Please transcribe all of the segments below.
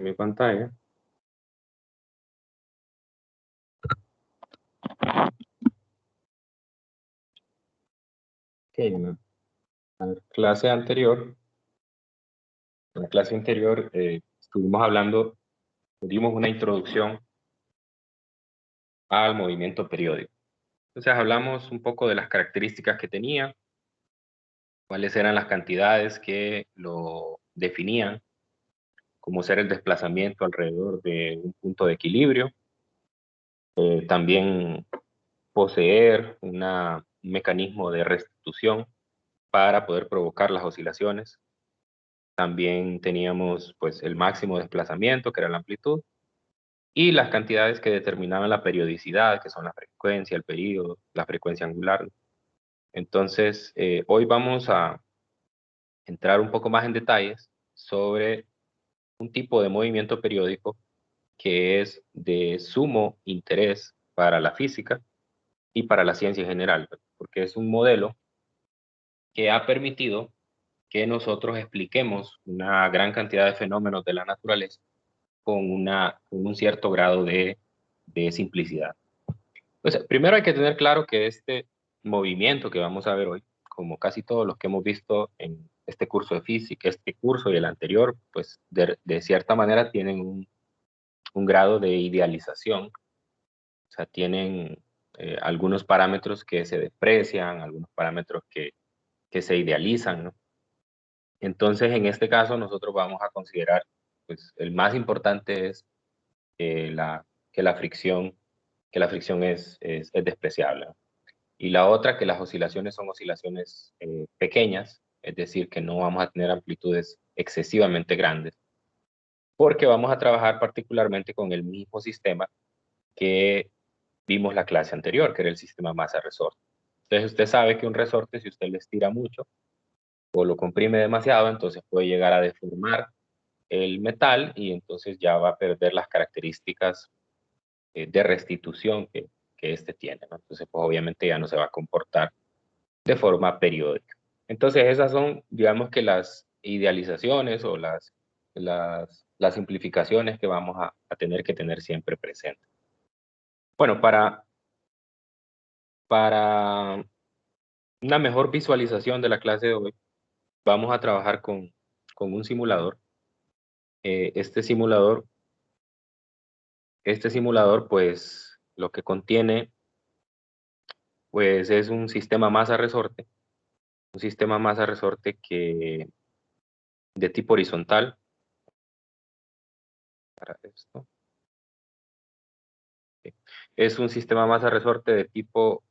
mi pantalla. Ok, en la clase anterior, en la clase anterior estuvimos hablando, dimos una introducción al movimiento periódico. Entonces hablamos un poco de las características que tenía, cuáles eran las cantidades que lo definían, como ser el desplazamiento alrededor de un punto de equilibrio, también poseer un mecanismo de restitución para poder provocar las oscilaciones. También teníamos pues el máximo desplazamiento, que era la amplitud, y las cantidades que determinaban la periodicidad, que son la frecuencia, el período, la frecuencia angular. Entonces, hoy vamos a entrar un poco más en detalles sobre un tipo de movimiento periódico que es de sumo interés para la física y para la ciencia en general, porque es un modelo que ha permitido que nosotros expliquemos una gran cantidad de fenómenos de la naturaleza con un cierto grado de simplicidad. Pues, primero hay que tener claro que este movimiento que vamos a ver hoy, como casi todos los que hemos visto en este curso de física, este curso y el anterior, pues de cierta manera tienen un grado de idealización, o sea, tienen algunos parámetros que se desprecian, algunos parámetros que se idealizan, ¿no? Entonces, en este caso, nosotros vamos a considerar, pues, el más importante es eh, la, que la fricción es despreciable. Y la otra, que las oscilaciones son oscilaciones pequeñas, es decir, que no vamos a tener amplitudes excesivamente grandes, porque vamos a trabajar particularmente con el mismo sistema que vimos la clase anterior, que era el sistema masa-resorte. Entonces usted sabe que un resorte, si usted le estira mucho o lo comprime demasiado, entonces puede llegar a deformar el metal y entonces ya va a perder las características de restitución que este tiene, ¿no? Entonces, pues obviamente ya no se va a comportar de forma periódica. Entonces, esas son, digamos que las idealizaciones o las simplificaciones que vamos a tener que tener siempre presentes. Bueno, para una mejor visualización de la clase de hoy, vamos a trabajar con un simulador. Este simulador, pues, lo que contiene, pues, es un sistema masa-resorte, que de tipo horizontal. Para esto. Es un sistema masa-resorte de tipo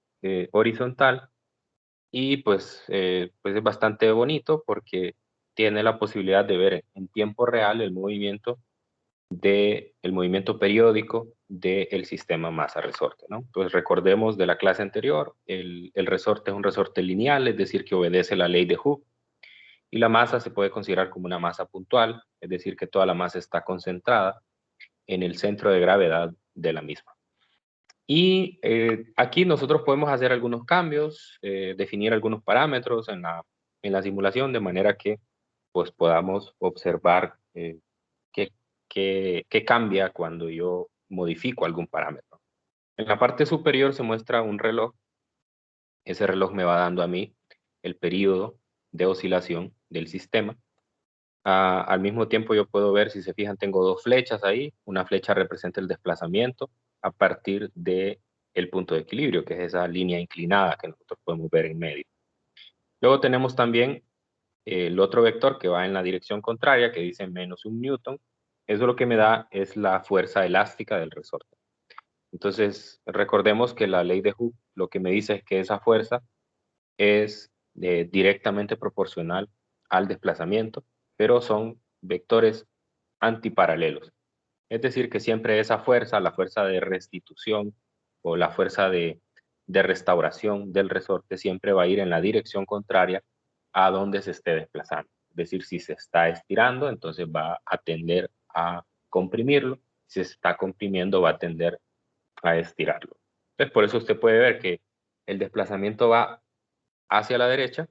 horizontal y pues es bastante bonito porque tiene la posibilidad de ver en tiempo real el movimiento periódico del sistema masa-resorte, ¿no? Pues recordemos de la clase anterior, el resorte es un resorte lineal, es decir, que obedece la ley de Hooke, y la masa se puede considerar como una masa puntual, es decir, que toda la masa está concentrada en el centro de gravedad de la misma. Y aquí nosotros podemos hacer algunos cambios, definir algunos parámetros en la simulación de manera que pues, podamos observar qué cambia cuando yo modifico algún parámetro. En la parte superior se muestra un reloj. Ese reloj me va dando a mí el periodo de oscilación del sistema. Al mismo tiempo yo puedo ver, si se fijan, tengo dos flechas ahí. Una flecha representa el desplazamiento a partir de el punto de equilibrio, que es esa línea inclinada que nosotros podemos ver en medio. Luego tenemos también el otro vector que va en la dirección contraria, que dice menos 1 newton. Eso lo que me da es la fuerza elástica del resorte. Entonces, recordemos que la ley de Hooke lo que me dice es que esa fuerza es directamente proporcional al desplazamiento, pero son vectores antiparalelos. Es decir, que siempre esa fuerza, la fuerza de restitución o la fuerza de restauración del resorte, siempre va a ir en la dirección contraria a donde se esté desplazando. Es decir, si se está estirando, entonces va a tender a comprimirlo. Si se está comprimiendo, va a tender a estirarlo. Entonces, por eso usted puede ver que el desplazamiento va hacia la derecha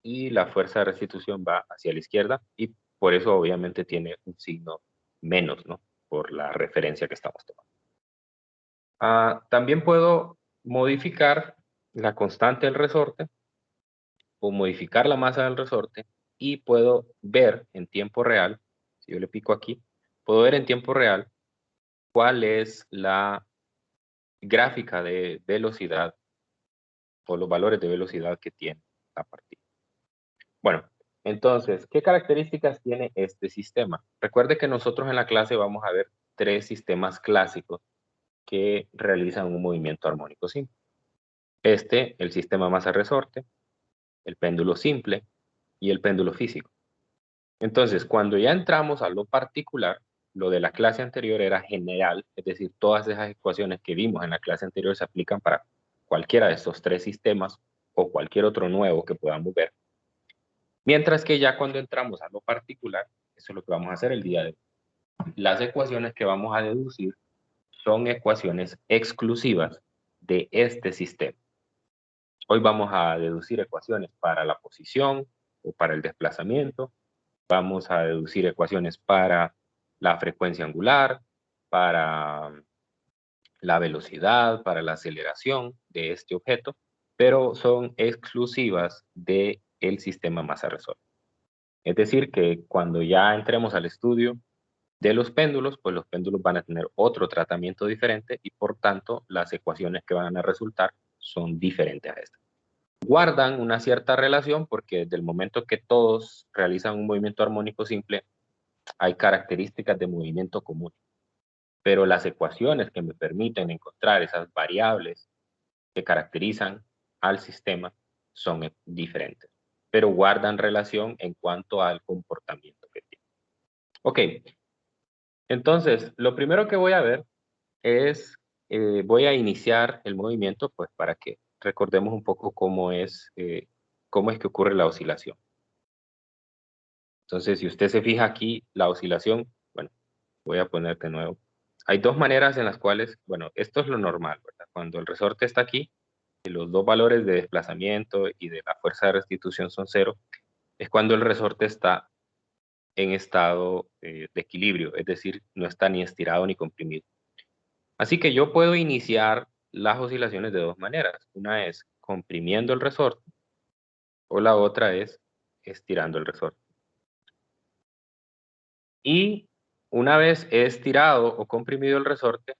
y la fuerza de restitución va hacia la izquierda, y por eso obviamente tiene un signo menos, ¿no? Por la referencia que estamos tomando. También puedo modificar la constante del resorte o modificar la masa del resorte y puedo ver en tiempo real, si yo le pico aquí, puedo ver en tiempo real cuál es la gráfica de velocidad o los valores de velocidad que tiene la partícula. Bueno, entonces, ¿qué características tiene este sistema? Recuerde que nosotros en la clase vamos a ver 3 sistemas clásicos que realizan un movimiento armónico simple. El sistema masa-resorte, el péndulo simple y el péndulo físico. Entonces, cuando ya entramos a lo particular, lo de la clase anterior era general, es decir, todas esas ecuaciones que vimos en la clase anterior se aplican para cualquiera de estos 3 sistemas o cualquier otro nuevo que podamos ver. Mientras que ya cuando entramos a lo particular, eso es lo que vamos a hacer el día de hoy. Las ecuaciones que vamos a deducir son ecuaciones exclusivas de este sistema. Hoy vamos a deducir ecuaciones para la posición o para el desplazamiento. Vamos a deducir ecuaciones para la frecuencia angular, para la velocidad, para la aceleración de este objeto, pero son exclusivas del sistema masa-resorte. Es decir, que cuando ya entremos al estudio de los péndulos, pues los péndulos van a tener otro tratamiento diferente y por tanto las ecuaciones que van a resultar son diferentes a estas. Guardan una cierta relación porque desde el momento que todos realizan un movimiento armónico simple, hay características de movimiento común. Pero las ecuaciones que me permiten encontrar esas variables que caracterizan al sistema son diferentes, pero guardan relación en cuanto al comportamiento que tiene. Ok, entonces lo primero que voy a ver es, voy a iniciar el movimiento pues para que recordemos un poco cómo es que ocurre la oscilación. Entonces, si usted se fija aquí, la oscilación, bueno, voy a poner de nuevo. Hay 2 maneras en las cuales, bueno, esto es lo normal, ¿verdad? Cuando el resorte está aquí, y los 2 valores de desplazamiento y de la fuerza de restitución son 0, es cuando el resorte está en estado de equilibrio, es decir, no está ni estirado ni comprimido. Así que yo puedo iniciar las oscilaciones de 2 maneras. Una es comprimiendo el resorte o la otra es estirando el resorte. Y una vez he estirado o comprimido el resorte,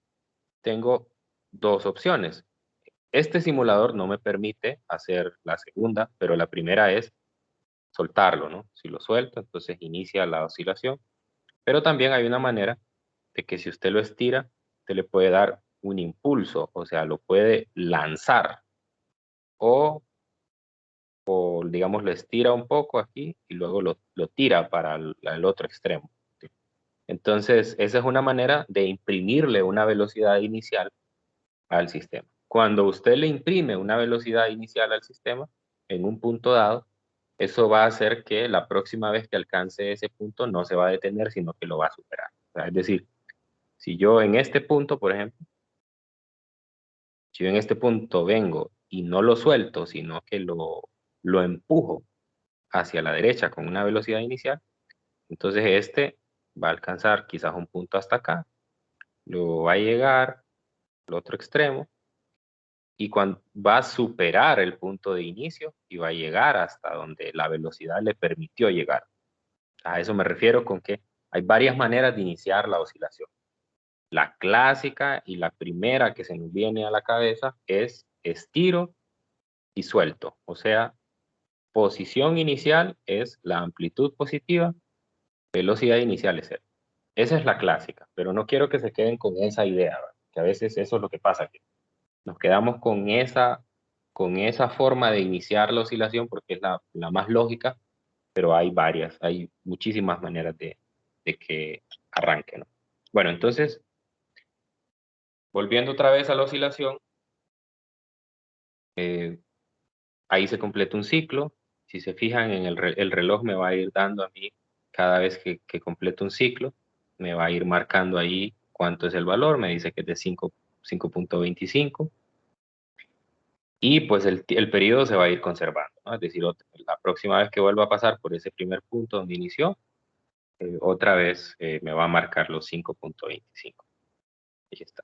tengo 2 opciones. Este simulador no me permite hacer la segunda, pero la primera es soltarlo, ¿no? Si lo suelto, entonces inicia la oscilación. Pero también hay una manera de que si usted lo estira, usted le puede dar un impulso, o sea, lo puede lanzar o digamos, lo estira un poco aquí y luego lo tira para el otro extremo. ¿Sí? Entonces, esa es una manera de imprimirle una velocidad inicial al sistema. Cuando usted le imprime una velocidad inicial al sistema, en un punto dado, eso va a hacer que la próxima vez que alcance ese punto no se va a detener, sino que lo va a superar. O sea, es decir, si yo en este punto, por ejemplo, si yo en este punto vengo y no lo suelto, sino que lo empujo hacia la derecha con una velocidad inicial, entonces este va a alcanzar quizás un punto hasta acá, luego va a llegar al otro extremo, y cuando va a superar el punto de inicio y va a llegar hasta donde la velocidad le permitió llegar. A eso me refiero con que hay varias maneras de iniciar la oscilación. La clásica y la primera que se nos viene a la cabeza es estiro y suelto. O sea, posición inicial es la amplitud positiva, velocidad inicial es 0. Esa es la clásica, pero no quiero que se queden con esa idea, ¿verdad? Que a veces eso es lo que pasa, que nos quedamos con esa forma de iniciar la oscilación porque es la más lógica, pero hay varias, hay muchísimas maneras de que arranque, ¿no? Bueno, entonces, volviendo otra vez a la oscilación, ahí se completa un ciclo. Si se fijan, el reloj me va a ir dando a mí cada vez que completo un ciclo, me va a ir marcando ahí cuánto es el valor, me dice que es de 5.25. Y pues el periodo se va a ir conservando, ¿no? Es decir, la próxima vez que vuelva a pasar por ese primer punto donde inició, otra vez me va a marcar los 5.25. Ahí está.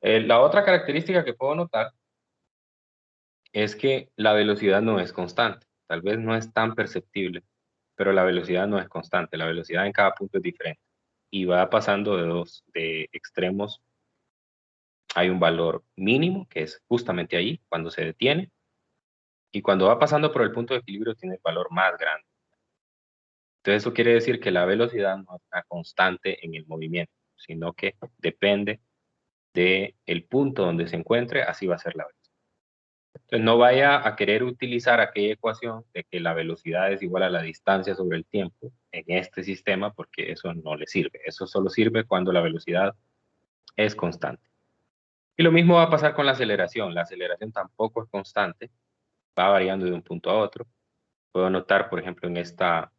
La otra característica que puedo notar es que la velocidad no es constante. Tal vez no es tan perceptible, pero la velocidad no es constante. La velocidad en cada punto es diferente y va pasando de extremos. Hay un valor mínimo, que es justamente ahí, cuando se detiene, y cuando va pasando por el punto de equilibrio tiene el valor más grande. Entonces eso quiere decir que la velocidad no es una constante en el movimiento, sino que depende del punto donde se encuentre, así va a ser la velocidad. Entonces no vaya a querer utilizar aquella ecuación de que la velocidad es igual a la distancia sobre el tiempo en este sistema, porque eso no le sirve. Eso solo sirve cuando la velocidad es constante. Y lo mismo va a pasar con la aceleración. La aceleración tampoco es constante, va variando de un punto a otro. Puedo notar, por ejemplo, en esta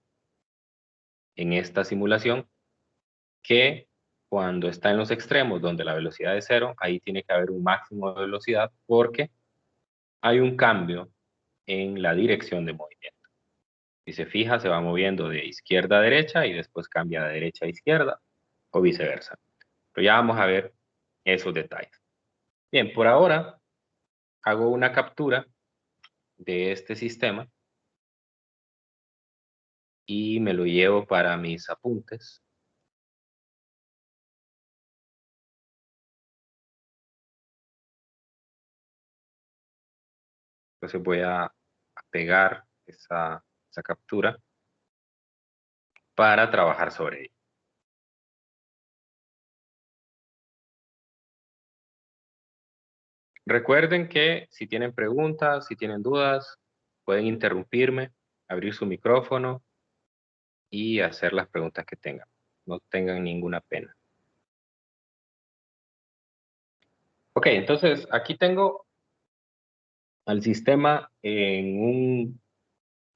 simulación, que cuando está en los extremos, donde la velocidad es cero, ahí tiene que haber un máximo de velocidad porque hay un cambio en la dirección de movimiento. Si se fija, se va moviendo de izquierda a derecha y después cambia de derecha a izquierda o viceversa. Pero ya vamos a ver esos detalles. Bien, por ahora hago una captura de este sistema y me lo llevo para mis apuntes. Entonces voy a pegar esa captura para trabajar sobre ella. Recuerden que si tienen preguntas, si tienen dudas, pueden interrumpirme, abrir su micrófono y hacer las preguntas que tengan. No tengan ninguna pena. Ok, entonces aquí tengo al sistema en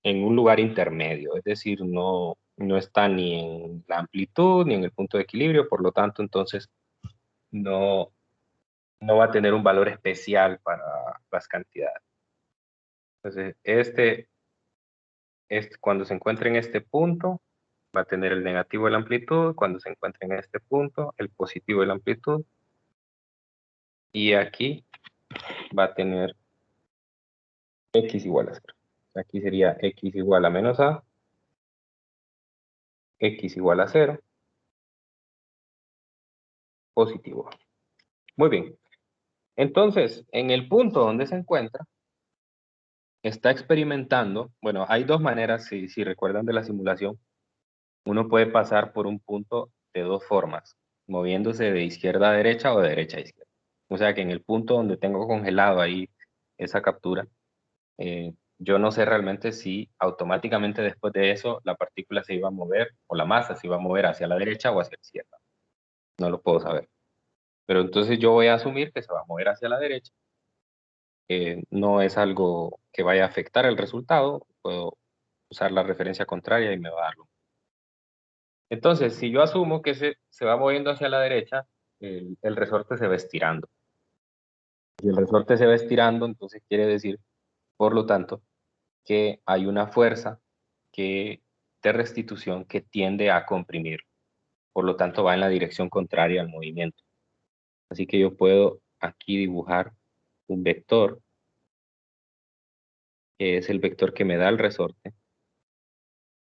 un lugar intermedio, es decir, no está ni en la amplitud ni en el punto de equilibrio, por lo tanto, entonces no, no va a tener un valor especial para las cantidades. Entonces, cuando se encuentre en este punto, va a tener el negativo de la amplitud, cuando se encuentre en este punto, el positivo de la amplitud, y aquí va a tener x igual a 0. Aquí sería x igual a menos a, x igual a 0, positivo a. Muy bien. Entonces, en el punto donde se encuentra, está experimentando, bueno, hay dos maneras, si recuerdan de la simulación, uno puede pasar por un punto de dos formas, moviéndose de izquierda a derecha o de derecha a izquierda. O sea que en el punto donde tengo congelado ahí esa captura, yo no sé realmente si automáticamente después de eso la partícula se iba a mover o la masa se iba a mover hacia la derecha o hacia la izquierda. No lo puedo saber. Pero entonces yo voy a asumir que se va a mover hacia la derecha. No es algo que vaya a afectar el resultado. Puedo usar la referencia contraria y me va a darlo. Entonces, si yo asumo que se va moviendo hacia la derecha, el resorte se va estirando. Si el resorte se va estirando, entonces quiere decir, por lo tanto, que hay una fuerza de restitución que tiende a comprimir. Por lo tanto, va en la dirección contraria al movimiento. Así que yo puedo aquí dibujar un vector, que es el vector que me da el resorte,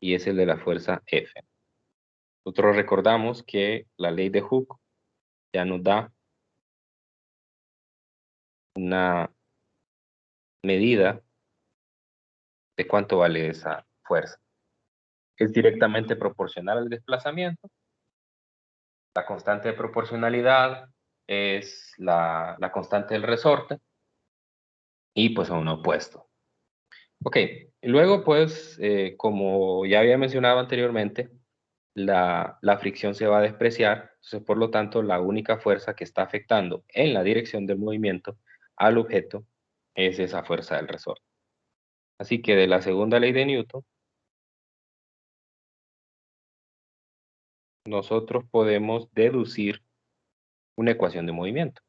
y es el de la fuerza F. Nosotros recordamos que la ley de Hooke ya nos da una medida de cuánto vale esa fuerza. Es directamente proporcional al desplazamiento. La constante de proporcionalidad es la constante del resorte y pues a un opuesto. Ok, luego pues como ya había mencionado anteriormente, la fricción se va a despreciar, entonces por lo tanto la única fuerza que está afectando en la dirección del movimiento al objeto es esa fuerza del resorte. Así que de la segunda ley de Newton, nosotros podemos deducir una ecuación de movimiento.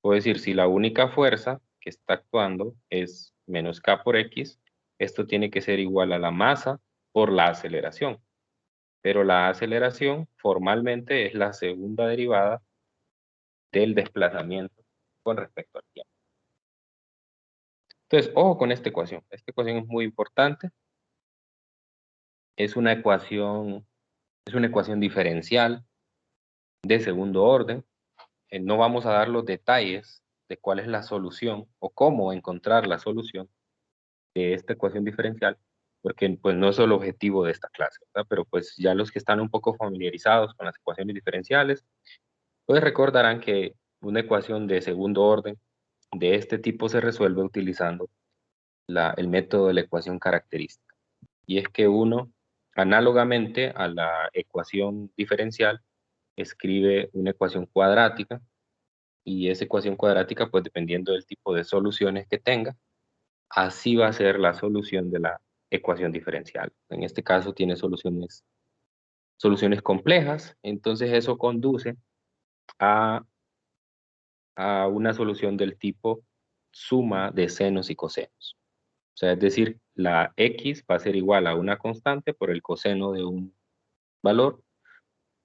Puedo decir, si la única fuerza que está actuando es menos k por x, esto tiene que ser igual a la masa por la aceleración. pero la aceleración formalmente es la segunda derivada del desplazamiento con respecto al tiempo. Entonces, ojo con esta ecuación. Esta ecuación es muy importante. Es una ecuación diferencial de segundo orden. No vamos a dar los detalles de cuál es la solución o cómo encontrar la solución de esta ecuación diferencial, porque pues no es el objetivo de esta clase, ¿verdad? Pero pues ya los que están un poco familiarizados con las ecuaciones diferenciales, pues recordarán que una ecuación de segundo orden de este tipo se resuelve utilizando el método de la ecuación característica. Y es que uno, análogamente a la ecuación diferencial, escribe una ecuación cuadrática, y esa ecuación cuadrática, pues dependiendo del tipo de soluciones que tenga, así va a ser la solución de la ecuación diferencial. En este caso tiene soluciones complejas, entonces eso conduce a, a una solución del tipo suma de senos y cosenos. O sea, es decir, la x va a ser igual a una constante por el coseno de un valor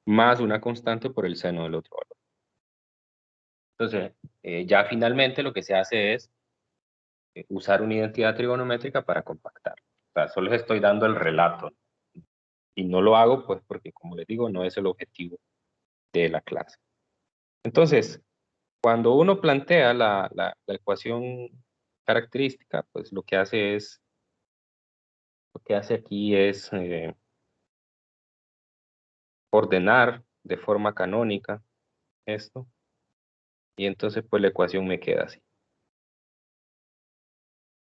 más una constante por el seno del otro valor. Entonces, ya finalmente lo que se hace es usar una identidad trigonométrica para compactar. O sea, solo les estoy dando el relato. Y no lo hago pues porque, como les digo, no es el objetivo de la clase. Entonces, cuando uno plantea la ecuación característica, pues lo que hace aquí es ordenar de forma canónica esto, y entonces pues la ecuación me queda así.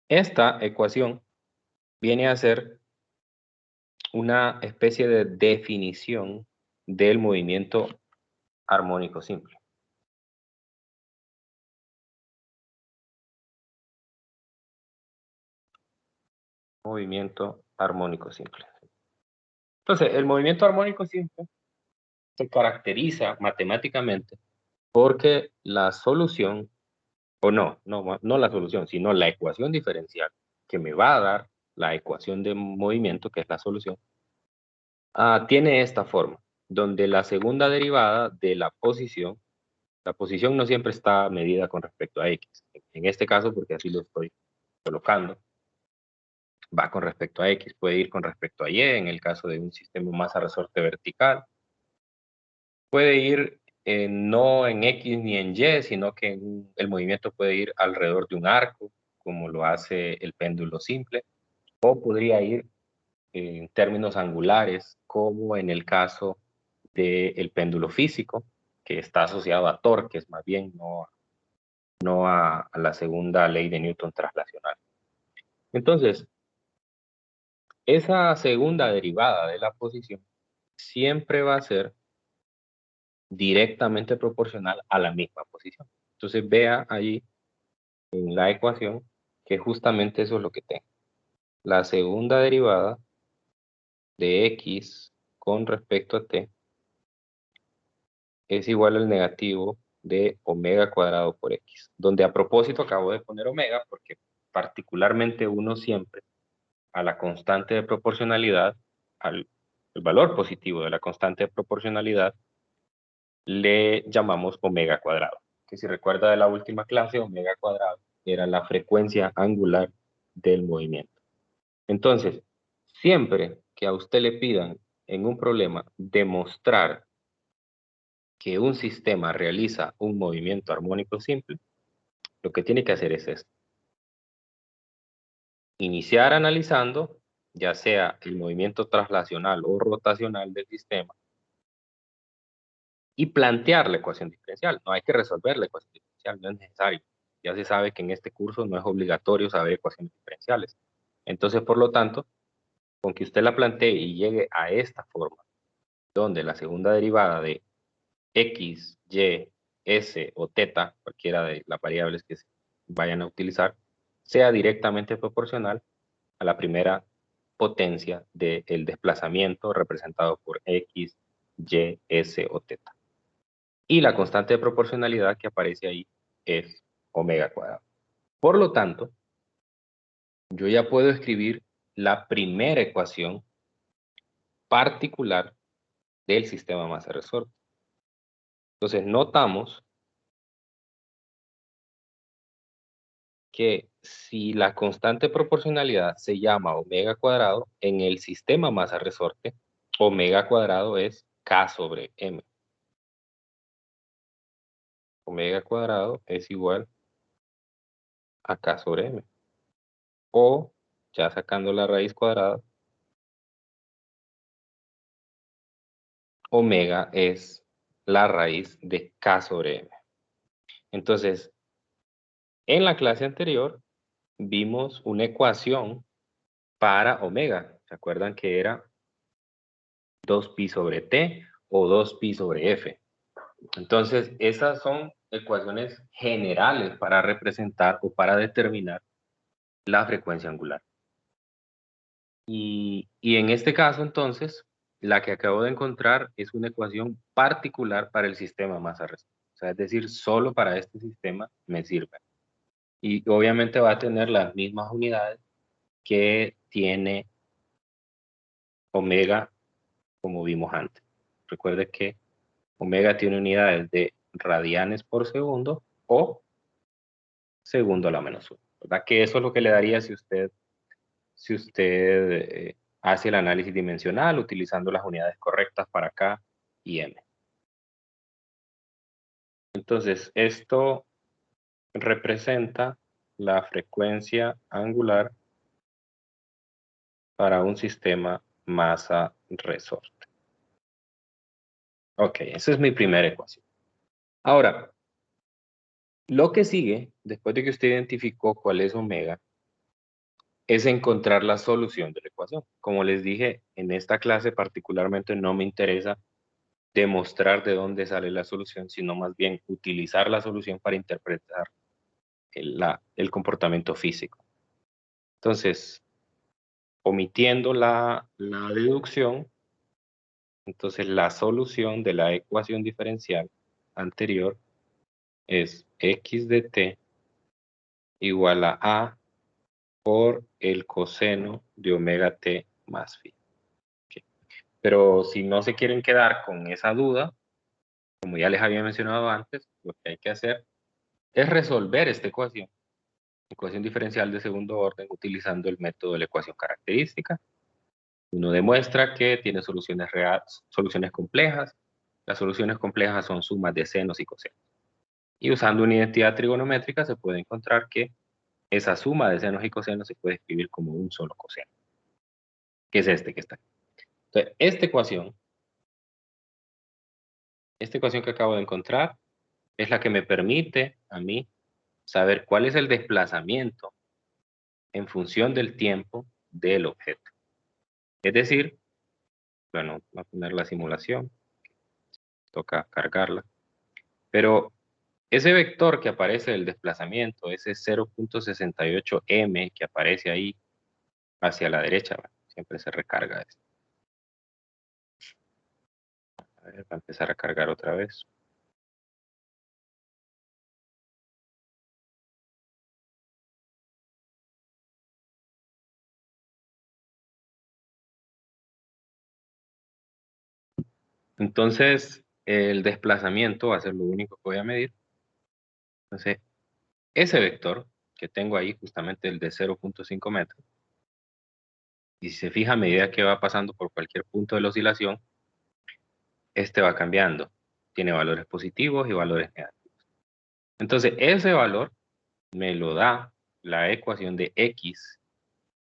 Esta ecuación viene a ser una especie de definición del movimiento armónico simple. Movimiento armónico simple. Entonces, el movimiento armónico simple se caracteriza matemáticamente porque la solución, o no la solución, sino la ecuación diferencial que me va a dar la ecuación de movimiento, que es la solución, tiene esta forma, donde la segunda derivada de la posición no siempre está medida con respecto a x. En este caso, porque así lo estoy colocando, va con respecto a x, puede ir con respecto a y, en el caso de un sistema masa resorte vertical, puede ir no en X ni en Y, sino que el movimiento puede ir alrededor de un arco, como lo hace el péndulo simple, o podría ir en términos angulares, como en el caso del péndulo físico, que está asociado a torques, más bien no a la segunda ley de Newton traslacional. Entonces, esa segunda derivada de la posición siempre va a ser directamente proporcional a la misma posición. Entonces vea allí en la ecuación que justamente eso es lo que tengo. La segunda derivada de x con respecto a t es igual al negativo de omega cuadrado por x, donde a propósito acabo de poner omega porque particularmente uno siempre a la constante de proporcionalidad, el valor positivo de la constante de proporcionalidad, le llamamos omega cuadrado. Que si recuerda de la última clase, omega cuadrado era la frecuencia angular del movimiento. Entonces, siempre que a usted le pidan en un problema demostrar que un sistema realiza un movimiento armónico simple, lo que tiene que hacer es esto. Iniciar analizando, ya sea el movimiento traslacional o rotacional del sistema, y plantear la ecuación diferencial. No hay que resolver la ecuación diferencial, no es necesario. Ya se sabe que en este curso no es obligatorio saber ecuaciones diferenciales. Entonces, por lo tanto, con que usted la plantee y llegue a esta forma, donde la segunda derivada de x, y, s o teta, cualquiera de las variables que se vayan a utilizar, sea directamente proporcional a la primera potencia del desplazamiento representado por x, y, s o teta. Y la constante de proporcionalidad que aparece ahí es omega cuadrado. Por lo tanto, yo ya puedo escribir la primera ecuación particular del sistema masa-resorte. Entonces, notamos que si la constante proporcionalidad se llama omega cuadrado, en el sistema masa-resorte, omega cuadrado es K sobre M. Omega cuadrado es igual a K sobre M. O, ya sacando la raíz cuadrada, omega es la raíz de K sobre M. Entonces, en la clase anterior vimos una ecuación para omega. ¿Se acuerdan que era 2pi sobre t o 2pi sobre f? Entonces, esas son ecuaciones generales para representar o para determinar la frecuencia angular. Y en este caso, entonces, la que acabo de encontrar es una ecuación particular para el sistema masa-resorte. O sea, es decir, solo para este sistema me sirve. Y obviamente va a tener las mismas unidades que tiene omega, como vimos antes. Recuerde que omega tiene unidades de radianes por segundo o segundo a la menos 1. ¿Verdad? Que eso es lo que le daría si usted hace el análisis dimensional utilizando las unidades correctas para K y M. Entonces, esto representa la frecuencia angular para un sistema masa-resorte. Ok, esa es mi primera ecuación. Ahora, lo que sigue, después de que usted identificó cuál es omega, es encontrar la solución de la ecuación. Como les dije, en esta clase particularmente no me interesa demostrar de dónde sale la solución, sino más bien utilizar la solución para interpretar el comportamiento físico. Entonces, omitiendo la deducción, entonces la solución de la ecuación diferencial anterior es x de t igual a por el coseno de omega t más phi. Okay. Pero si no se quieren quedar con esa duda, como ya les había mencionado antes, lo que hay que hacer es resolver esta ecuación diferencial de segundo orden utilizando el método de la ecuación característica. Uno demuestra que tiene soluciones reales, soluciones complejas. Las soluciones complejas son sumas de senos y cosenos. Y usando una identidad trigonométrica se puede encontrar que esa suma de senos y cosenos se puede escribir como un solo coseno, que es este que está aquí. Entonces, esta ecuación que acabo de encontrar es la que me permite a mí saber cuál es el desplazamiento en función del tiempo del objeto. Es decir, bueno, voy a poner la simulación, toca cargarla, pero ese vector que aparece del desplazamiento, ese 0.68m que aparece ahí hacia la derecha, siempre se recarga esto. A ver, va a empezar a cargar otra vez. Entonces, el desplazamiento va a ser lo único que voy a medir. Entonces, ese vector que tengo ahí, justamente el de 0.5 metros, y si se fija a medida que va pasando por cualquier punto de la oscilación, este va cambiando. Tiene valores positivos y valores negativos. Entonces, ese valor me lo da la ecuación de x.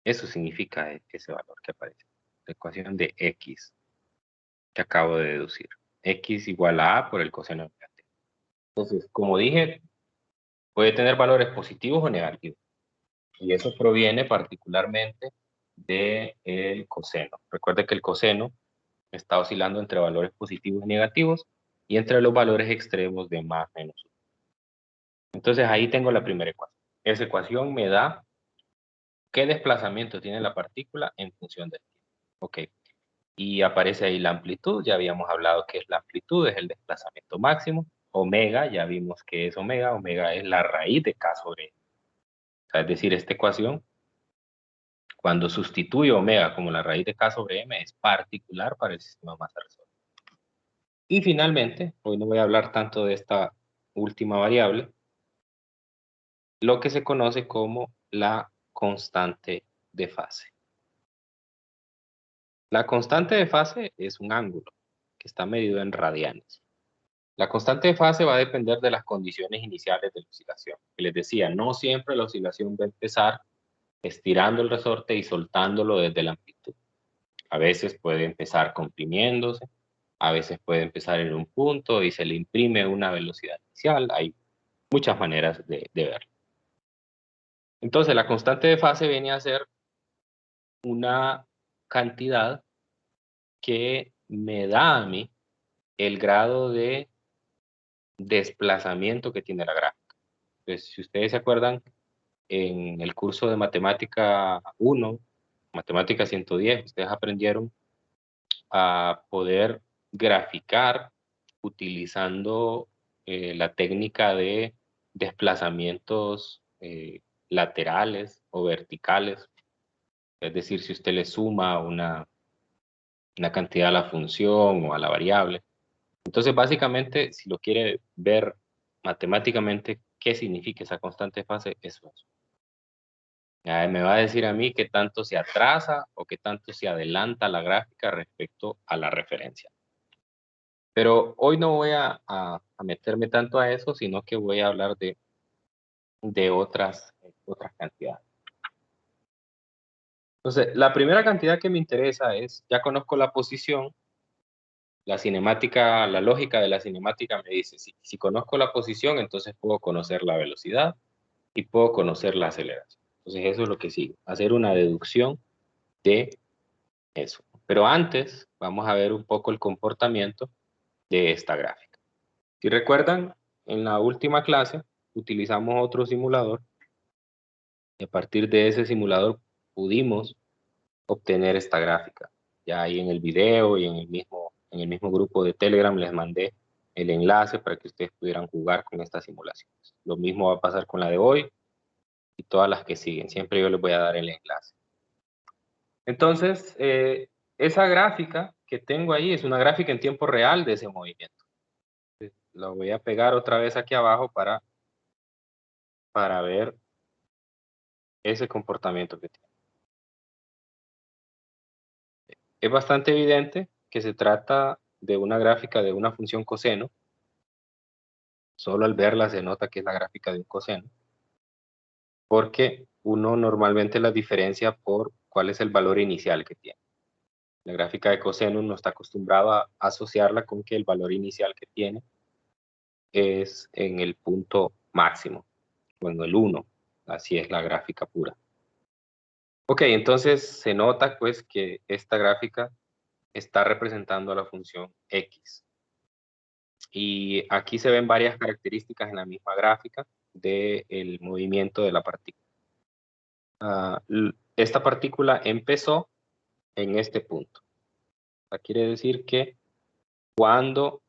Eso significa ese valor que aparece. La ecuación de x que acabo de deducir. X igual a por el coseno de omega t. Entonces, como dije, puede tener valores positivos o negativos. Y eso proviene particularmente del coseno. Recuerde que el coseno está oscilando entre valores positivos y negativos y entre los valores extremos de más menos 1. Entonces ahí tengo la primera ecuación. Esa ecuación me da qué desplazamiento tiene la partícula en función del tiempo. Ok. Y aparece ahí la amplitud. Ya habíamos hablado que es la amplitud, es el desplazamiento máximo. Omega, ya vimos que es omega. Omega es la raíz de K sobre E. O sea, es decir, esta ecuación, cuando sustituyo omega como la raíz de k sobre m, es particular para el sistema masa-resorte. Y finalmente, hoy no voy a hablar tanto de esta última variable, lo que se conoce como la constante de fase. La constante de fase es un ángulo que está medido en radianes. La constante de fase va a depender de las condiciones iniciales de la oscilación. Les decía, no siempre la oscilación va a empezar estirando el resorte y soltándolo desde la amplitud. A veces puede empezar comprimiéndose, a veces puede empezar en un punto y se le imprime una velocidad inicial. Hay muchas maneras de verlo. Entonces, la constante de fase viene a ser una cantidad que me da a mí el grado de desplazamiento que tiene la gráfica. Entonces, si ustedes se acuerdan, en el curso de Matemática 1, Matemática 110, ustedes aprendieron a poder graficar utilizando la técnica de desplazamientos laterales o verticales. Es decir, si usted le suma una cantidad a la función o a la variable. Entonces, básicamente, si lo quiere ver matemáticamente, ¿qué significa esa constante de fase? Eso es. Me va a decir a mí qué tanto se atrasa o qué tanto se adelanta la gráfica respecto a la referencia. Pero hoy no voy a meterme tanto a eso, sino que voy a hablar de otras cantidades. Entonces, la primera cantidad que me interesa es, ya conozco la posición, la cinemática, la lógica de la cinemática me dice, si conozco la posición, entonces puedo conocer la velocidad y puedo conocer la aceleración. Entonces eso es lo que sigue, hacer una deducción de eso. Pero antes vamos a ver un poco el comportamiento de esta gráfica. Si recuerdan, en la última clase utilizamos otro simulador y a partir de ese simulador pudimos obtener esta gráfica. Ya ahí en el video y en el mismo grupo de Telegram les mandé el enlace para que ustedes pudieran jugar con estas simulaciones. Lo mismo va a pasar con la de hoy y todas las que siguen. Siempre yo les voy a dar el enlace. Entonces, esa gráfica que tengo ahí es una gráfica en tiempo real de ese movimiento. La voy a pegar otra vez aquí abajo para ver ese comportamiento que tiene. Es bastante evidente que se trata de una gráfica de una función coseno. Solo al verla se nota que es la gráfica de un coseno, porque uno normalmente la diferencia por cuál es el valor inicial que tiene. La gráfica de coseno no está acostumbrado a asociarla con que el valor inicial que tiene es en el punto máximo, o en el 1. Así es la gráfica pura. Ok, entonces se nota pues que esta gráfica está representando a la función x. Y aquí se ven varias características en la misma gráfica del movimiento de la partícula. Esta partícula empezó en este punto. Quiere decir que cuando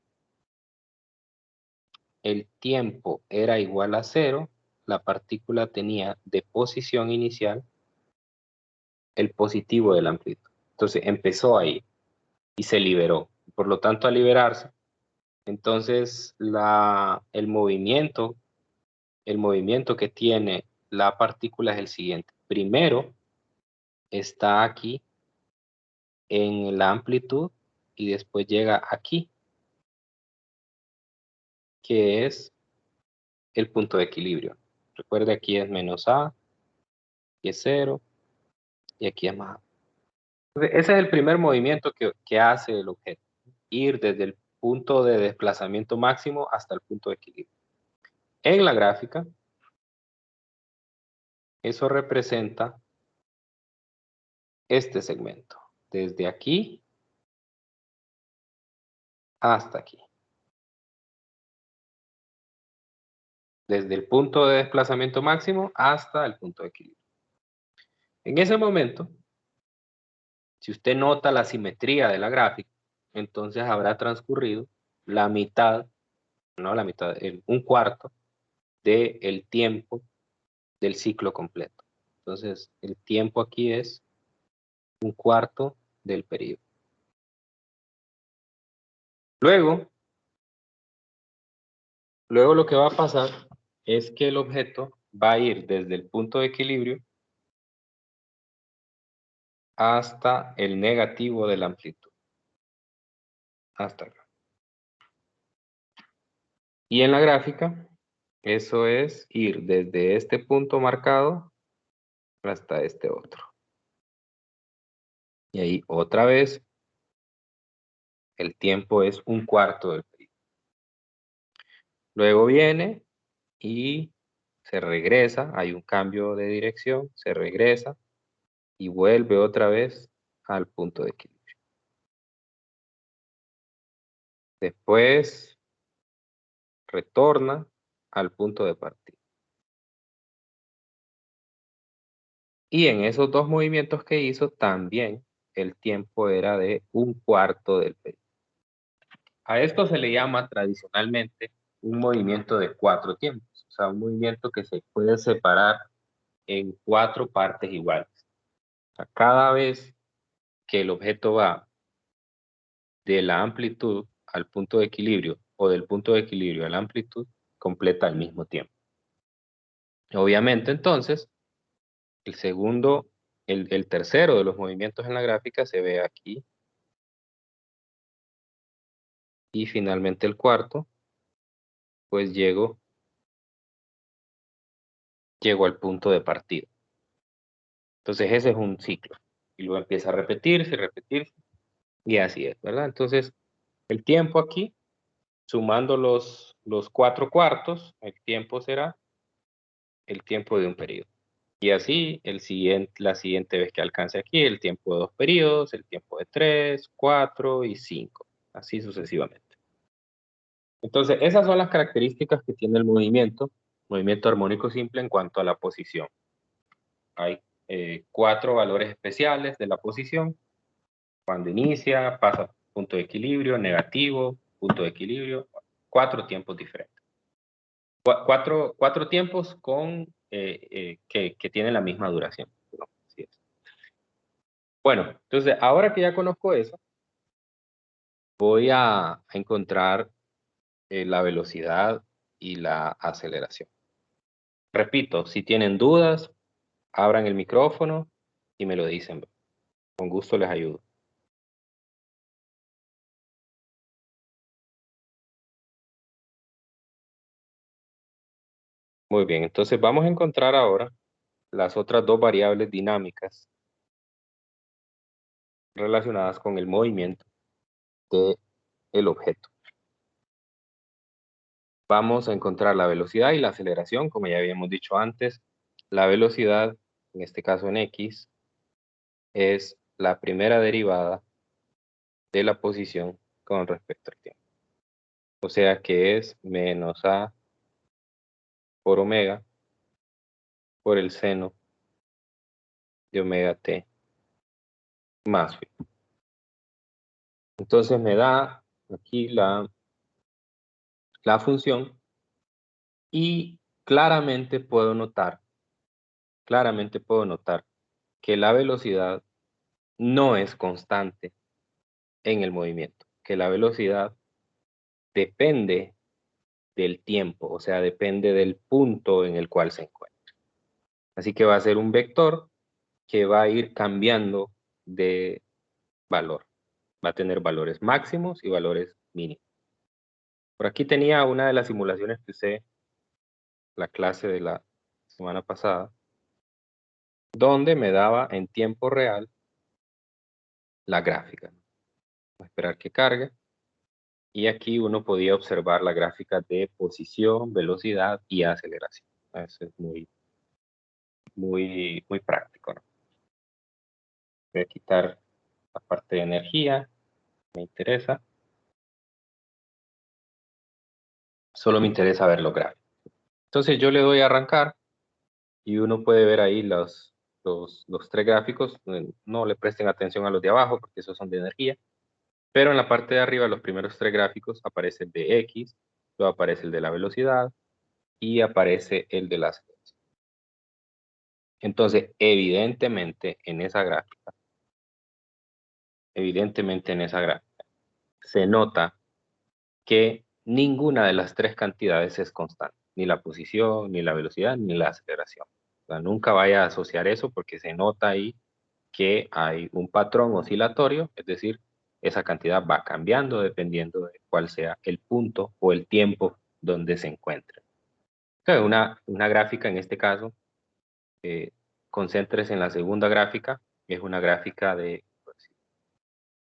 el tiempo era igual a 0, la partícula tenía de posición inicial el positivo de la amplitud. Entonces empezó ahí y se liberó. Por lo tanto, al liberarse, entonces el movimiento que tiene la partícula es el siguiente. Primero está aquí en la amplitud y después llega aquí, que es el punto de equilibrio. Recuerde, aquí es menos A, aquí es 0 y aquí es más A. Entonces, ese es el primer movimiento que hace el objeto, ir desde el punto de desplazamiento máximo hasta el punto de equilibrio. En la gráfica, eso representa este segmento, desde aquí hasta aquí. Desde el punto de desplazamiento máximo hasta el punto de equilibrio. En ese momento, si usted nota la simetría de la gráfica, entonces habrá transcurrido la mitad, no la mitad, un cuarto del tiempo del ciclo completo. Entonces, el tiempo aquí es un cuarto del periodo. Luego lo que va a pasar es que el objeto va a ir desde el punto de equilibrio hasta el negativo de la amplitud. Hasta acá. Y en la gráfica, eso es ir desde este punto marcado hasta este otro. Y ahí otra vez, el tiempo es un cuarto del periodo. Luego viene y se regresa, hay un cambio de dirección, se regresa y vuelve otra vez al punto de equilibrio. Después retorna al punto de partida. Y en esos dos movimientos que hizo, también el tiempo era de un cuarto del periodo. A esto se le llama tradicionalmente un movimiento de 4 tiempos, o sea, un movimiento que se puede separar en 4 partes iguales. O sea, cada vez que el objeto va de la amplitud al punto de equilibrio o del punto de equilibrio a la amplitud, completa al mismo tiempo. Obviamente, entonces, el tercero de los movimientos en la gráfica se ve aquí. Y finalmente el cuarto, pues llego al punto de partida. Entonces ese es un ciclo. Y luego empieza a repetirse, repetirse, y así es, ¿verdad? Entonces, el tiempo aquí, sumando los 4 cuartos, el tiempo será el tiempo de un periodo. Y así, la siguiente vez que alcance aquí, el tiempo de 2 periodos, el tiempo de 3, 4 y 5, así sucesivamente. Entonces, esas son las características que tiene el movimiento armónico simple en cuanto a la posición. Hay 4 valores especiales de la posición. Cuando inicia, pasa punto de equilibrio, negativo, punto de equilibrio, 4 tiempos diferentes. Cuatro tiempos que tienen la misma duración. ¿No? Así es. Bueno, entonces ahora que ya conozco eso, voy a encontrar la velocidad y la aceleración. Repito, si tienen dudas, abran el micrófono y me lo dicen. Con gusto les ayudo. Muy bien, entonces vamos a encontrar ahora las otras dos variables dinámicas relacionadas con el movimiento del objeto. Vamos a encontrar la velocidad y la aceleración, como ya habíamos dicho antes. La velocidad, en este caso en X, es la primera derivada de la posición con respecto al tiempo. O sea que es menos A por omega por el seno de omega t más phi. Entonces me da aquí la función y claramente puedo notar que la velocidad no es constante en el movimiento, que la velocidad depende del tiempo, o sea, depende del punto en el cual se encuentra. Así que va a ser un vector que va a ir cambiando de valor. Va a tener valores máximos y valores mínimos. Por aquí tenía una de las simulaciones que usé, la clase de la semana pasada, donde me daba en tiempo real la gráfica. Voy a esperar que cargue. Y aquí uno podía observar la gráfica de posición, velocidad y aceleración. Eso es muy práctico, ¿no? Voy a quitar la parte de energía, me interesa. Solo me interesa ver los gráficos. Entonces yo le doy a arrancar y uno puede ver ahí los 3 gráficos. No le presten atención a los de abajo porque esos son de energía. Pero en la parte de arriba, los primeros 3 gráficos, aparece el de X, luego aparece el de la velocidad y aparece el de la aceleración. Entonces, evidentemente, en esa gráfica evidentemente en esa gráfica, se nota que ninguna de las tres cantidades es constante, ni la posición, ni la velocidad, ni la aceleración. O sea, nunca vaya a asociar eso porque se nota ahí que hay un patrón oscilatorio, es decir, esa cantidad va cambiando dependiendo de cuál sea el punto o el tiempo donde se encuentre. Entonces, una gráfica en este caso, concéntrese en la segunda gráfica, es una gráfica de, pues,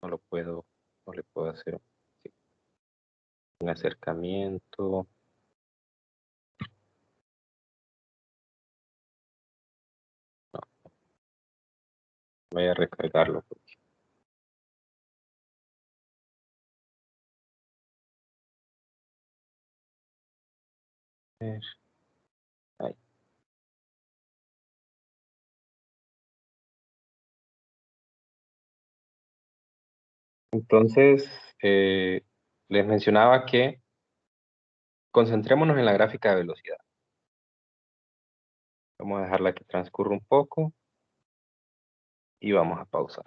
no le puedo hacer un acercamiento. No, voy a recargarlo. Ahí. Entonces, les mencionaba que concentrémonos en la gráfica de velocidad. Vamos a dejarla que transcurra un poco y vamos a pausar.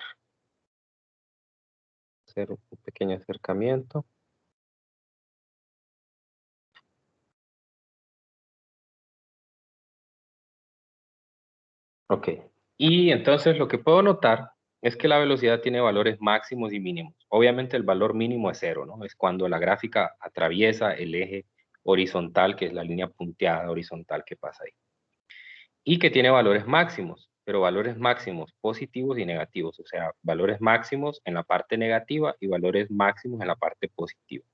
Hacer un pequeño acercamiento. Ok. Y entonces lo que puedo notar es que la velocidad tiene valores máximos y mínimos. Obviamente el valor mínimo es 0, ¿no? Es cuando la gráfica atraviesa el eje horizontal, que es la línea punteada horizontal que pasa ahí. Y que tiene valores máximos, pero valores máximos positivos y negativos, o sea, valores máximos en la parte negativa y valores máximos en la parte positiva.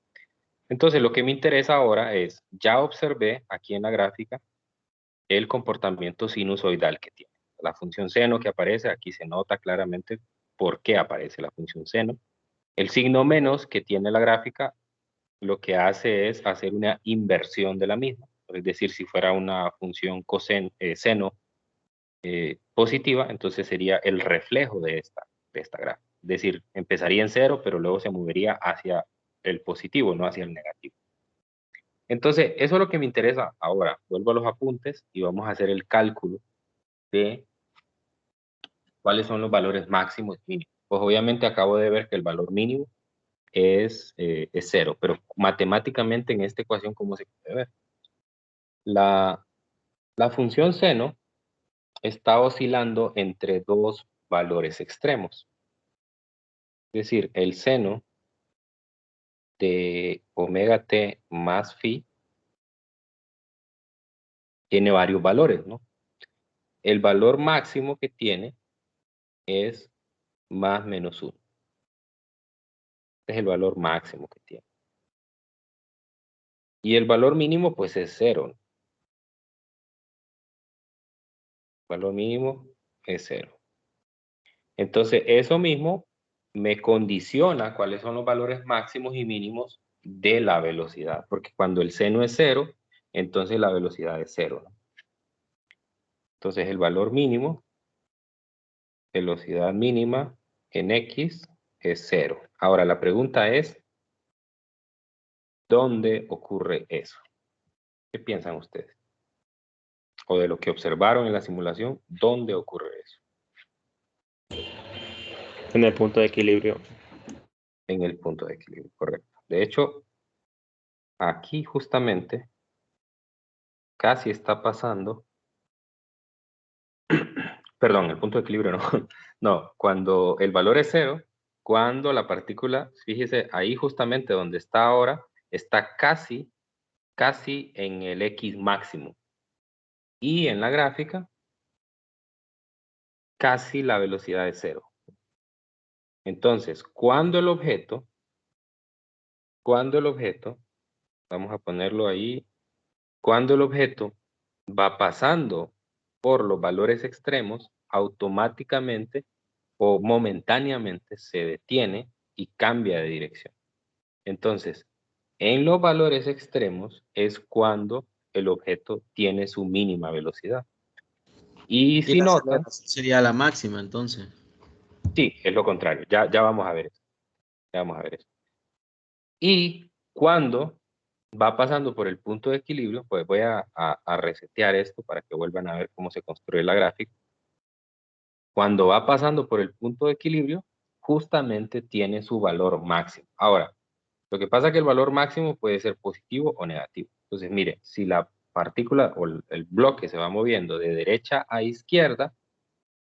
Entonces, lo que me interesa ahora es, ya observé aquí en la gráfica el comportamiento sinusoidal que tiene. La función seno que aparece, aquí se nota claramente por qué aparece la función seno. El signo menos que tiene la gráfica lo que hace es hacer una inversión de la misma. Es decir, si fuera una función seno positiva, entonces sería el reflejo de esta gráfica. Es decir, empezaría en 0, pero luego se movería hacia el positivo, no hacia el negativo. Entonces, eso es lo que me interesa ahora. Vuelvo a los apuntes y vamos a hacer el cálculo de cuáles son los valores máximos y mínimos. Pues obviamente acabo de ver que el valor mínimo es 0, pero matemáticamente en esta ecuación, ¿cómo se puede ver? La función seno está oscilando entre dos valores extremos. Es decir, el seno de omega t más phi tiene varios valores, ¿no? El valor máximo que tiene es más menos 1. Es el valor máximo que tiene. Y el valor mínimo, pues, es 0. El valor mínimo es 0. Entonces, eso mismo me condiciona cuáles son los valores máximos y mínimos de la velocidad. Porque cuando el seno es 0, entonces la velocidad es 0, ¿no? Entonces, el valor mínimo, velocidad mínima en X es 0. Ahora, la pregunta es, ¿dónde ocurre eso? ¿Qué piensan ustedes? O de lo que observaron en la simulación, ¿dónde ocurre eso? En el punto de equilibrio. En el punto de equilibrio, correcto. De hecho, aquí justamente casi está pasando, perdón, el punto de equilibrio no, no, cuando el valor es 0, cuando la partícula, fíjese, ahí justamente donde está ahora, está casi en el X máximo. Y en la gráfica, casi la velocidad es 0. Entonces, cuando el objeto, vamos a ponerlo ahí, cuando el objeto va pasando por los valores extremos, automáticamente o momentáneamente se detiene y cambia de dirección. Entonces, en los valores extremos es cuando el objeto tiene su mínima velocidad. Y Y si la notan, aceleración sería la máxima, entonces. sí, es lo contrario. Ya vamos a ver eso. Ya vamos a ver eso. Y cuando va pasando por el punto de equilibrio, pues voy a resetear esto para que vuelvan a ver cómo se construye la gráfica. Cuando va pasando por el punto de equilibrio, justamente tiene su valor máximo. Ahora, lo que pasa es que el valor máximo puede ser positivo o negativo. Entonces, mire, si la partícula o el bloque se va moviendo de derecha a izquierda,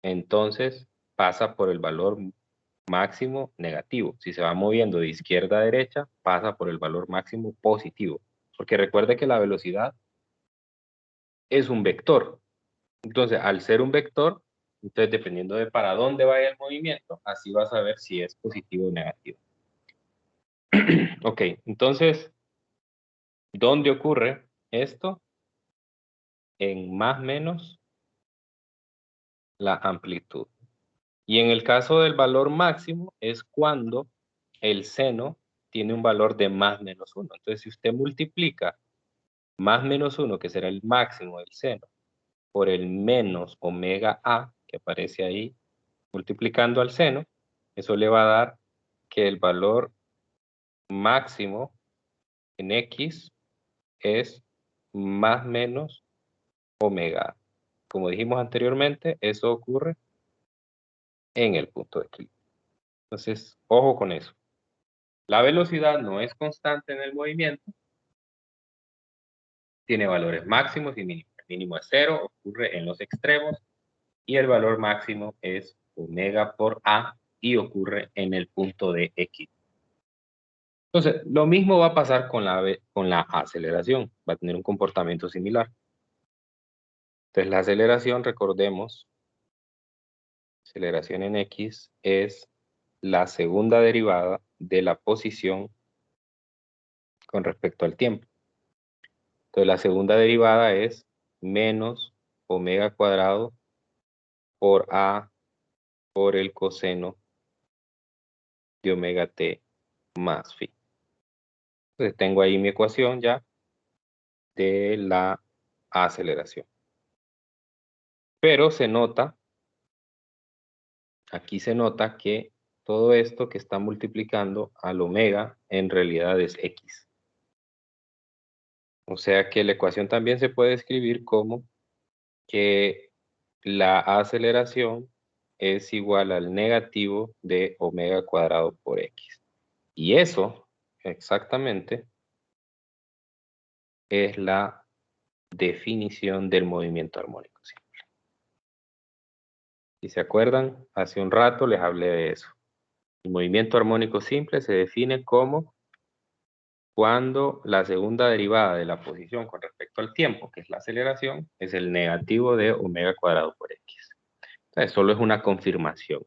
entonces pasa por el valor máximo negativo. Si se va moviendo de izquierda a derecha, pasa por el valor máximo positivo. Porque recuerde que la velocidad es un vector. Entonces, al ser un vector, entonces dependiendo de para dónde vaya el movimiento, así vas a ver si es positivo o negativo. Ok, entonces, ¿dónde ocurre esto? En más menos la amplitud. Y en el caso del valor máximo es cuando el seno tiene un valor de más menos 1. Entonces, si usted multiplica más menos 1, que será el máximo del seno, por el menos omega A, que aparece ahí, multiplicando al seno, eso le va a dar que el valor máximo en X es más menos omega A. Como dijimos anteriormente, eso ocurre en el punto de equilibrio. Entonces, ojo con eso. La velocidad no es constante en el movimiento, tiene valores máximos y mínimos. El mínimo es 0, ocurre en los extremos, y el valor máximo es omega por A y ocurre en el punto de X. Entonces, lo mismo va a pasar con la aceleración, va a tener un comportamiento similar. Entonces, la aceleración, recordemos, aceleración en X es la segunda derivada de la posición con respecto al tiempo. Entonces, la segunda derivada es menos omega cuadrado por A por el coseno de omega t más phi. Entonces, tengo ahí mi ecuación ya de la aceleración. Pero se nota, aquí se nota que todo esto que está multiplicando al omega en realidad es x. O sea que la ecuación también se puede escribir como que la aceleración es igual al negativo de omega cuadrado por x. Y eso, exactamente, es la definición del movimiento armónico simple. Si se acuerdan, hace un rato les hablé de eso. El movimiento armónico simple se define como cuando la segunda derivada de la posición con respecto al tiempo, que es la aceleración, es el negativo de omega cuadrado por x. Entonces, solo es una confirmación.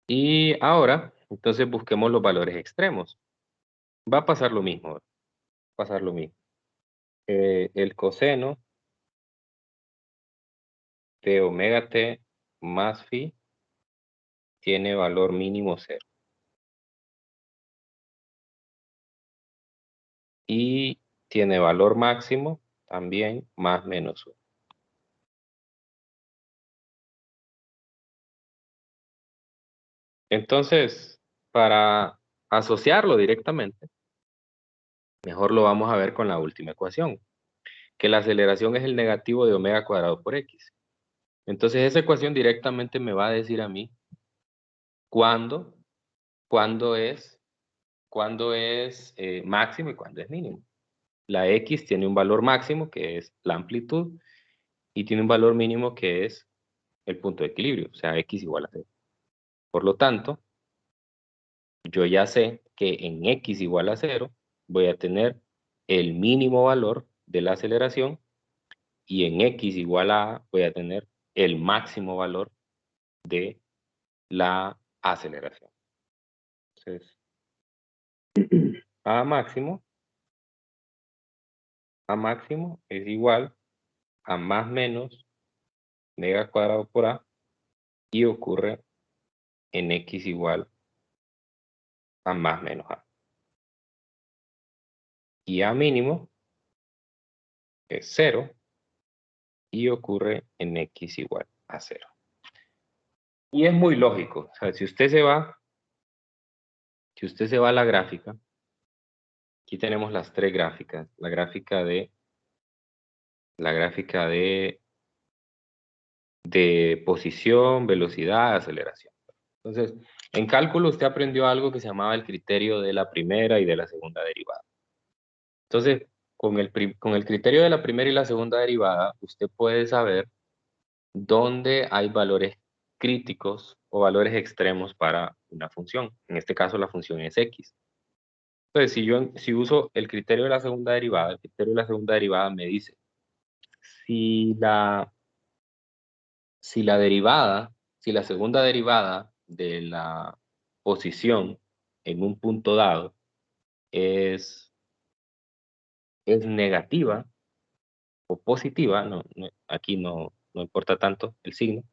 Y ahora, entonces busquemos los valores extremos. Va a pasar lo mismo. Va a pasar lo mismo. El coseno de omega t más phi tiene valor mínimo 0. Y tiene valor máximo también más menos 1. Entonces, para asociarlo directamente, mejor lo vamos a ver con la última ecuación, que la aceleración es el negativo de omega cuadrado por x. Entonces, esa ecuación directamente me va a decir a mí cuándo es máximo y cuándo es mínimo. La x tiene un valor máximo, que es la amplitud, y tiene un valor mínimo, que es el punto de equilibrio, o sea, x igual a 0. Por lo tanto, yo ya sé que en x igual a 0 voy a tener el mínimo valor de la aceleración y en x igual a A voy a tener el máximo valor de la aceleración. Entonces, A máximo es igual a más menos omega cuadrado por A y ocurre en x igual a más menos A. Y A mínimo es 0 y ocurre en x igual a 0. Y es muy lógico. O sea, si usted se va a la gráfica, aquí tenemos las tres gráficas. La gráfica de de posición, velocidad, aceleración. Entonces, en cálculo usted aprendió algo que se llamaba el criterio de la primera y de la segunda derivada. Entonces, con el criterio de la primera y la segunda derivada, usted puede saber dónde hay valores críticos o valores extremos para una función. En este caso, la función es x. Entonces, si uso el criterio de la segunda derivada, el criterio de la segunda derivada me dice si la derivada, si la segunda derivada de la posición en un punto dado es negativa o positiva, aquí no importa tanto el signo,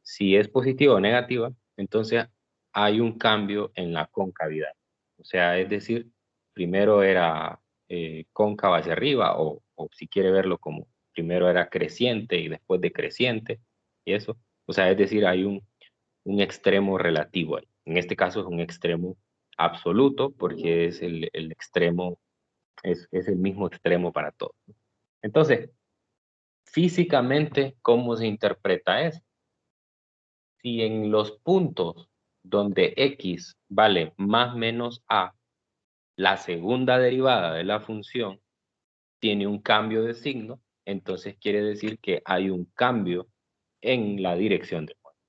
si es positiva o negativa, entonces hay un cambio en la concavidad. O sea, es decir, primero era cóncava hacia arriba, o si quiere verlo como primero era creciente y después decreciente, y eso. O sea, es decir, hay un extremo relativo ahí. En este caso es un extremo absoluto porque es el extremo, es el mismo extremo para todos. Entonces, físicamente, ¿cómo se interpreta eso? Si en los puntos donde x vale más menos a, la segunda derivada de la función tiene un cambio de signo, entonces quiere decir que hay un cambio en la dirección del cuadro.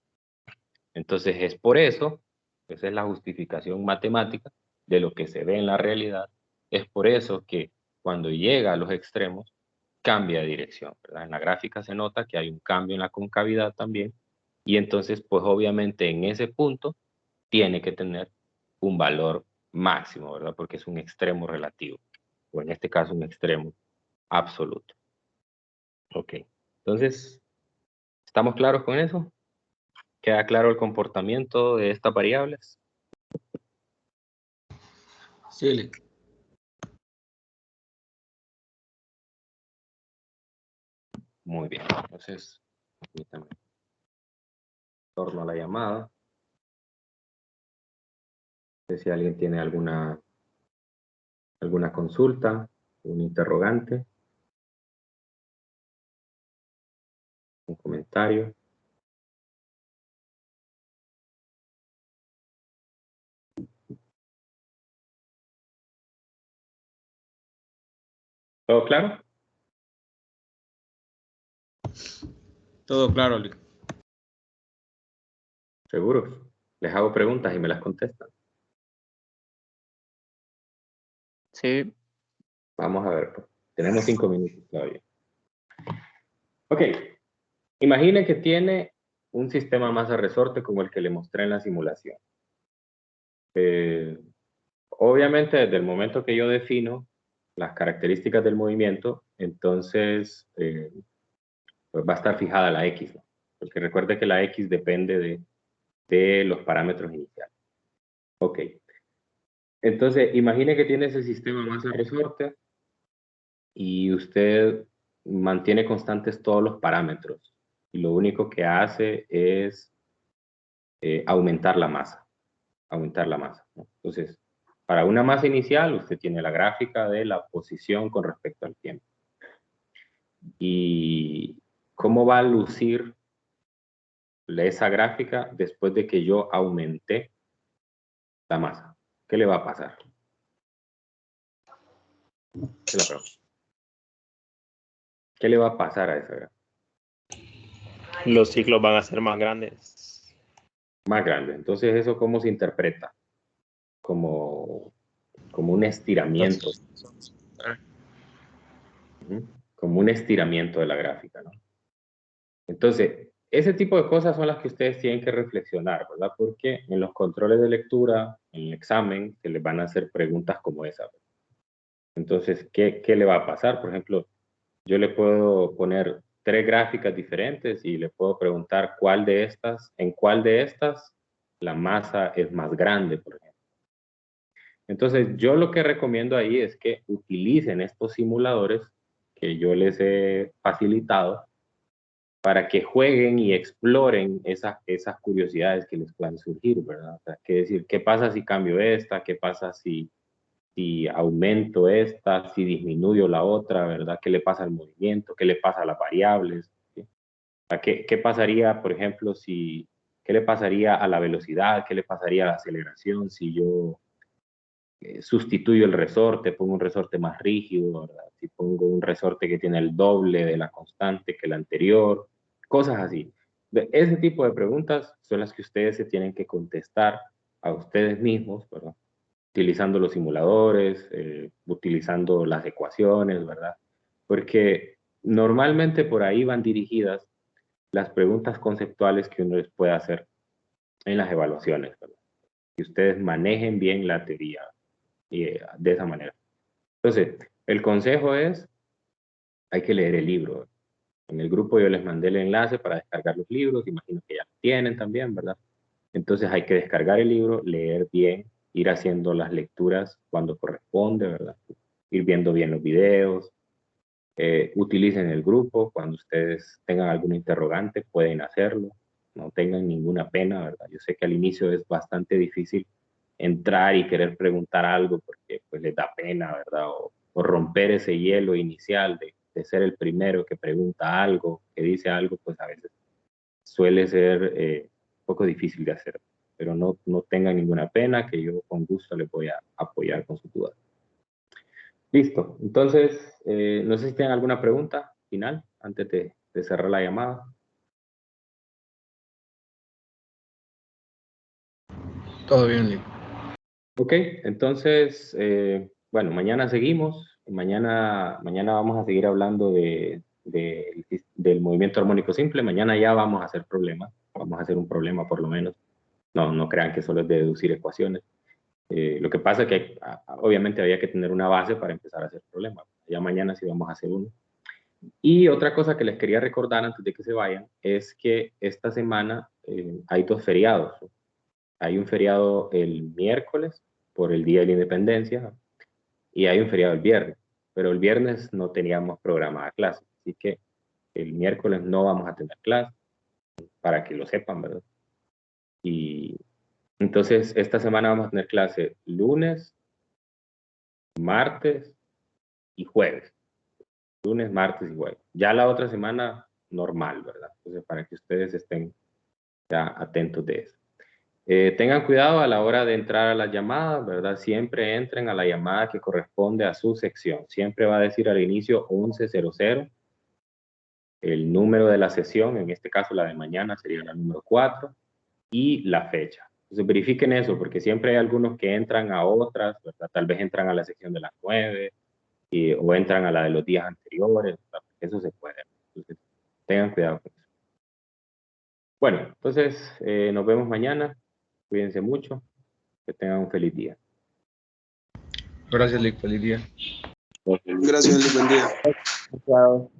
Entonces es por eso, esa es la justificación matemática de lo que se ve en la realidad, es por eso que cuando llega a los extremos cambia de dirección, ¿verdad? En la gráfica se nota que hay un cambio en la concavidad también, y entonces pues obviamente en ese punto tiene que tener un valor máximo, ¿verdad? Porque es un extremo relativo, o en este caso un extremo absoluto. Ok, entonces, ¿estamos claros con eso? ¿Queda claro el comportamiento de estas variables? Sí. Muy bien, entonces, permítame. Torno a la llamada. No sé si alguien tiene alguna consulta, un interrogante, un comentario. ¿Todo claro? Todo claro, Luis. ¿Seguros? Les hago preguntas y me las contestan. Sí, Vamos a ver, pues. Tenemos 5 minutos todavía. Ok, imagine que tiene un sistema masa resorte como el que le mostré en la simulación. Obviamente, desde el momento que yo defino las características del movimiento, entonces pues va a estar fijada la X, ¿no? Porque recuerde que la X depende de los parámetros iniciales. Ok. Entonces, imagine que tiene ese sistema masa resorte y usted mantiene constantes todos los parámetros. Y lo único que hace es aumentar la masa. Aumentar la masa, ¿no? Entonces, para una masa inicial, usted tiene la gráfica de la posición con respecto al tiempo. ¿Y cómo va a lucir esa gráfica después de que yo aumenté la masa? ¿Qué le va a pasar? ¿Qué le va a pasar a esa gráfica? Los ciclos van a ser más grandes. Más grande. Entonces, ¿eso cómo se interpreta? Como un estiramiento. Como un estiramiento de la gráfica, ¿no? Entonces, ese tipo de cosas son las que ustedes tienen que reflexionar, ¿verdad? Porque en los controles de lectura, en el examen, se les van a hacer preguntas como esa. Entonces, ¿qué le va a pasar? Por ejemplo, yo le puedo poner 3 gráficas diferentes y le puedo preguntar en cuál de estas la masa es más grande, por ejemplo. Entonces, yo lo que recomiendo ahí es que utilicen estos simuladores que yo les he facilitado para que jueguen y exploren esas curiosidades que les puedan surgir, ¿verdad? O sea, ¿qué decir? ¿Qué pasa si cambio esta? ¿Qué pasa si aumento esta? ¿Si disminuyo la otra? ¿Verdad? ¿Qué le pasa al movimiento? ¿Qué le pasa a las variables? ¿Sí? ¿Qué pasaría, por ejemplo, qué le pasaría a la velocidad? ¿Qué le pasaría a la aceleración si yo sustituyo el resorte, pongo un resorte más rígido, ¿verdad? Si pongo un resorte que tiene el doble de la constante que el anterior, cosas así. Ese tipo de preguntas son las que ustedes se tienen que contestar a ustedes mismos, ¿verdad? Utilizando los simuladores, utilizando las ecuaciones, ¿verdad? Porque normalmente por ahí van dirigidas las preguntas conceptuales que uno les puede hacer en las evaluaciones, ¿verdad? Que ustedes manejen bien la teoría y de esa manera. Entonces, el consejo es, hay que leer el libro. En el grupo yo les mandé el enlace para descargar los libros, imagino que ya lo tienen también, ¿verdad? Entonces hay que descargar el libro, leer bien, ir haciendo las lecturas cuando corresponde, ¿verdad? Ir viendo bien los videos, utilicen el grupo, cuando ustedes tengan algún interrogante pueden hacerlo, no tengan ninguna pena, ¿verdad? Yo sé que al inicio es bastante difícil entrar y querer preguntar algo porque pues les da pena, ¿verdad? O romper ese hielo inicial de ser el primero que pregunta algo, que dice algo, pues a veces suele ser un poco difícil de hacer, pero no tengan ninguna pena, que yo con gusto les voy a apoyar con su duda. Listo, entonces, no sé si tienen alguna pregunta final antes de cerrar la llamada. Todo bien, Lick. Ok, entonces, bueno, mañana seguimos. Mañana vamos a seguir hablando del movimiento armónico simple. Mañana ya vamos a hacer problemas. Vamos a hacer un problema por lo menos. No crean que solo es de deducir ecuaciones. Lo que pasa es que obviamente había que tener una base para empezar a hacer problemas. Ya mañana sí vamos a hacer uno. Y otra cosa que les quería recordar antes de que se vayan es que esta semana hay 2 feriados. Hay un feriado el miércoles por el Día de la Independencia y hay un feriado el viernes. Pero el viernes no teníamos programada clase, así que el miércoles no vamos a tener clase, para que lo sepan, ¿verdad? Y entonces esta semana vamos a tener clase lunes, martes y jueves. Lunes, martes y jueves. Ya la otra semana normal, ¿verdad? Entonces para que ustedes estén ya atentos de eso. Tengan cuidado a la hora de entrar a las llamadas, ¿verdad? Siempre entren a la llamada que corresponde a su sección. Siempre va a decir al inicio 1100, el número de la sesión, en este caso la de mañana sería la número 4, y la fecha. Entonces verifiquen eso, porque siempre hay algunos que entran a otras, ¿verdad? Tal vez entran a la sección de las 9, o entran a la de los días anteriores, ¿verdad? Eso se puede. Entonces, tengan cuidado con eso. Bueno, entonces nos vemos mañana. Cuídense mucho. Que tengan un feliz día. Gracias, Lick. Feliz día. Gracias, Lick. Buen día. Chao.